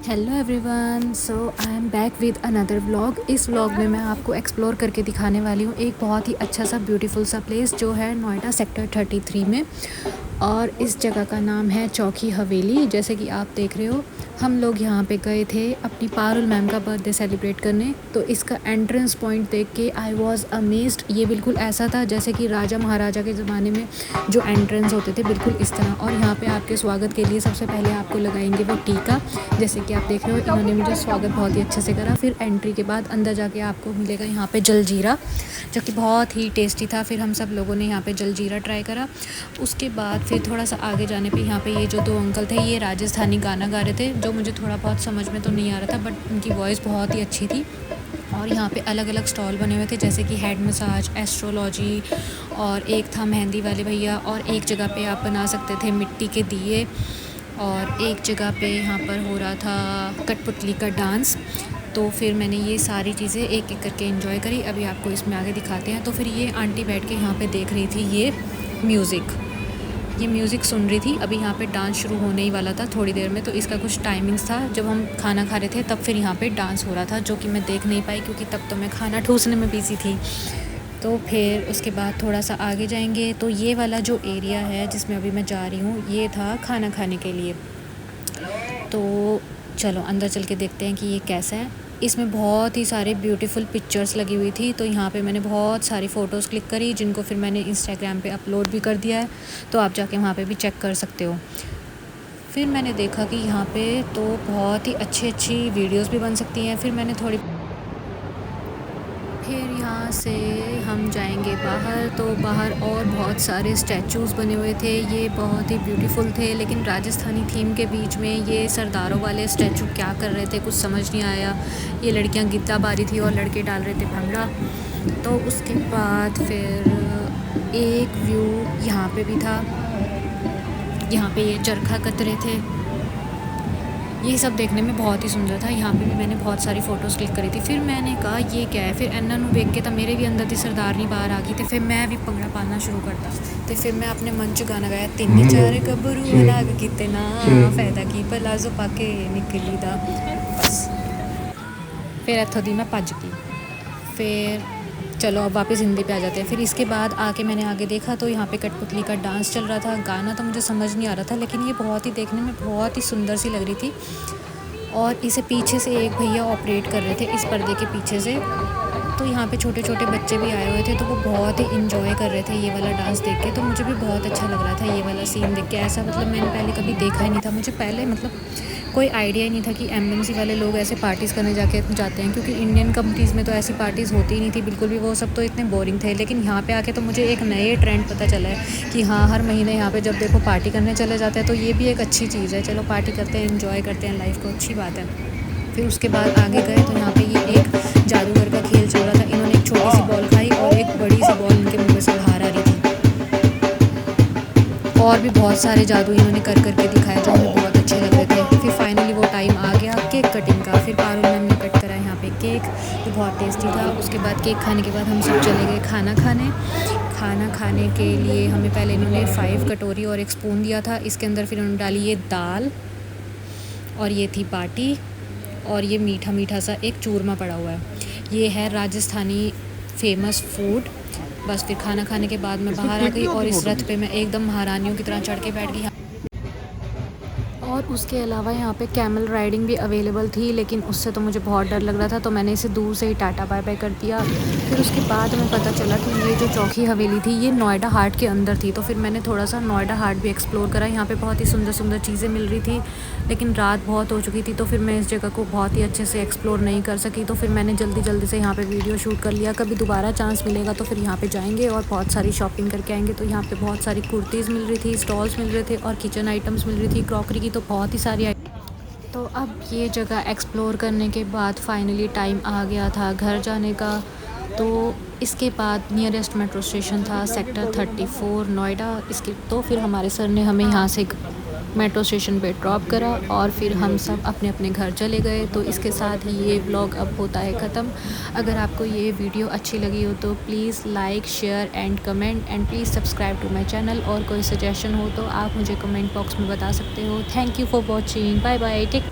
Hello everyone, so I am back with another vlog. इस vlog में मैं आपको एक्सप्लोर करके दिखाने वाली हूँ एक बहुत ही अच्छा सा ब्यूटीफुल सा प्लेस जो है नोएडा सेक्टर 33 में। और इस जगह का नाम है चौकी हवेली। जैसे कि आप देख रहे हो, हम लोग यहाँ पे गए थे अपनी पारुल मैम का बर्थडे सेलिब्रेट करने। तो इसका एंट्रेंस पॉइंट देख के आई वॉज अमेज्ड। ये बिल्कुल ऐसा था जैसे कि राजा महाराजा के ज़माने में जो एंट्रेंस होते थे, बिल्कुल इस तरह। और यहाँ पे आपके स्वागत के लिए सबसे पहले आपको लगाएंगे वो टीका। जैसे कि आप देख रहे हो, इन्होंने मुझे स्वागत बहुत ही अच्छे से करा। फिर एंट्री के बाद अंदर जाके आपको मिलेगा यहाँ पे जलजीरा, जो कि बहुत ही टेस्टी था। फिर हम सब लोगों ने यहाँ पे जलजीरा ट्राई करा। उसके बाद फिर थोड़ा सा आगे जाने पे यहाँ पे ये जो दो अंकल थे, ये राजस्थानी गाना गा रहे थे, जो मुझे थोड़ा बहुत समझ में तो नहीं आ रहा था, बट उनकी वॉइस बहुत ही अच्छी थी। और यहाँ पे अलग अलग स्टॉल बने हुए थे, जैसे कि हेड मसाज, एस्ट्रोलॉजी, और एक था मेहंदी वाले भैया, और एक जगह पे आप बना सकते थे मिट्टी के दिए, और एक जगह पे यहाँ पर हो रहा था कठपुतली का डांस। तो फिर मैंने ये सारी चीज़ें एक एक करके एंजॉय करी। अभी आपको इसमें आगे दिखाते हैं। तो फिर ये आंटी बैठ के यहाँ पे देख रही थी ये म्यूज़िक सुन रही थी। अभी यहाँ पे डांस शुरू होने ही वाला था थोड़ी देर में। तो इसका कुछ टाइमिंग्स था, जब हम खाना खा रहे थे तब फिर यहाँ पे डांस हो रहा था, जो कि मैं देख नहीं पाई क्योंकि तब तो मैं खाना ठूसने में बिज़ी थी। तो फिर उसके बाद थोड़ा सा आगे जाएंगे तो ये वाला जो एरिया है जिसमें अभी मैं जा रही हूँ, ये था खाना खाने के लिए। तो चलो अंदर चल के देखते हैं कि ये कैसा है। इसमें बहुत ही सारे ब्यूटीफुल पिक्चर्स लगी हुई थी, तो यहाँ पे मैंने बहुत सारी फ़ोटोज़ क्लिक करी, जिनको फिर मैंने इंस्टाग्राम पे अपलोड भी कर दिया है। तो आप जाके वहाँ पे भी चेक कर सकते हो। फिर मैंने देखा कि यहाँ पे तो बहुत ही अच्छी वीडियोस भी बन सकती हैं। फिर यहाँ से हम जाएंगे बाहर। तो बाहर और बहुत सारे स्टैचूज़ बने हुए थे, ये बहुत ही ब्यूटीफुल थे। लेकिन राजस्थानी थीम के बीच में ये सरदारों वाले स्टैचू क्या कर रहे थे, कुछ समझ नहीं आया। ये लड़कियाँ गिद्दा बारी थी और लड़के डाल रहे थे भंगड़ा। तो उसके बाद फिर एक व्यू यहाँ पे भी था, यहाँ पे ये चरखा कत रहे थे। ये सब देखने में बहुत ही सुंदर था। यहाँ पे भी मैंने बहुत सारी फ़ोटोज़ क्लिक करी थी। फिर मैंने कहा ये क्या है। फिर एन्ना नू देख के तो मेरे भी अंदर दी सरदारनी बाहर आ गई। तो फिर मैं भी भंगड़ा पाना शुरू करता। तो फिर मैं अपने मन च गाना गाया, तिन चार गबरू अलग किते ना, फायदा की पलाजो पाके निकली दा। बस फिर इत्थों दी मैं भज गई। फिर चलो अब वापस हिंदी पे आ जाते हैं। फिर इसके बाद आके मैंने आगे देखा तो यहाँ पे कठपुतली का डांस चल रहा था। गाना तो मुझे समझ नहीं आ रहा था, लेकिन ये बहुत ही देखने में बहुत ही सुंदर सी लग रही थी। और इसे पीछे से एक भैया ऑपरेट कर रहे थे, इस पर्दे के पीछे से। तो यहाँ पे छोटे छोटे बच्चे भी आए हुए थे, तो वो बहुत ही इंजॉय कर रहे थे ये वाला डांस देख के। तो मुझे भी बहुत अच्छा लग रहा था ये वाला सीन देख के। ऐसा मतलब मैंने पहले कभी देखा ही नहीं था। मुझे पहले मतलब कोई आइडिया ही नहीं था कि एमएनसी वाले लोग ऐसे पार्टीज़ करने जाते हैं, क्योंकि इंडियन कंपनीज़ में तो ऐसी पार्टीज़ होती ही नहीं थी बिल्कुल भी। वो सब तो इतने बोरिंग थे। लेकिन यहाँ पे आके तो मुझे एक नए ट्रेंड पता चला है कि हाँ, हर महीने यहाँ पे जब देखो पार्टी करने चले जाते हैं। तो ये भी एक अच्छी चीज़ है। चलो पार्टी करते हैं, इंजॉय करते हैं लाइफ को, अच्छी बात है। फिर उसके बाद आगे गए तो यहाँ पे ये एक जादूगर का खेल चल रहा था। इन्होंने एक छोटी सी बॉल खाई और एक बड़ी सी बॉल इनके मुँह में से बाहर आ रही थी। और भी बहुत सारे जादू इन्होंने कर करके दिखाया, जो हमें बहुत अच्छे लग रहे थे। फिर फाइनली वो टाइम आ गया केक कटिंग का। फिर पारुल मैम ने कट करा यहाँ पे केक, जो बहुत टेस्टी था। उसके बाद केक खाने के बाद हम सब चले गए खाना खाने के लिए हमें पहले इन्होंने 5 कटोरी और एक स्पून दिया था। इसके अंदर फिर उन्होंने डाली ये दाल, और ये थी बाटी, और ये मीठा मीठा सा एक चूरमा पड़ा हुआ है। ये है राजस्थानी फेमस फूड। बस फिर खाना खाने के बाद मैं बाहर आ गई और इस रथ पे मैं एकदम महारानियों की तरह चढ़ के बैठ गई। और उसके अलावा यहाँ पे कैमल राइडिंग भी अवेलेबल थी, लेकिन उससे तो मुझे बहुत डर लग रहा था, तो मैंने इसे दूर से ही टाटा बाय बाय कर दिया। फिर उसके बाद हमें पता चला कि ये जो चौकी हवेली थी ये नोएडा हाट के अंदर थी। तो फिर मैंने थोड़ा सा नोएडा हाट भी एक्सप्लोर करा। यहाँ पे बहुत ही सुंदर सुंदर चीज़ें मिल रही थी, लेकिन रात बहुत हो चुकी थी, तो फिर मैं इस जगह को बहुत ही अच्छे से एक्सप्लोर नहीं कर सकी। तो फिर मैंने जल्दी से यहाँ पर वीडियो शूट कर लिया। कभी दोबारा चांस मिलेगा तो फिर यहाँ पर जाएँगे और बहुत सारी शॉपिंग करके आएँगे। तो यहाँ पर बहुत सारी कुर्तीज़ मिल रही थी, स्टॉल्स मिल रहे थे, और किचन आइटम्स मिल रही थी, क्रॉकरी की तो बहुत ही सारी। तो अब ये जगह एक्सप्लोर करने के बाद फाइनली टाइम आ गया था घर जाने का। तो इसके बाद नियरेस्ट मेट्रो स्टेशन था सेक्टर 34 नोएडा। इसके तो फिर हमारे सर ने हमें यहाँ से मेट्रो स्टेशन पे ड्रॉप करा और फिर हम सब अपने अपने घर चले गए। तो इसके साथ ही ये व्लॉग अब होता है ख़त्म। अगर आपको ये वीडियो अच्छी लगी हो तो please like, share and comment, and please subscribe to my channel. और कोई सजेशन हो तो आप मुझे कमेंट बॉक्स में बता सकते हो। Thank you for watching. Bye bye, take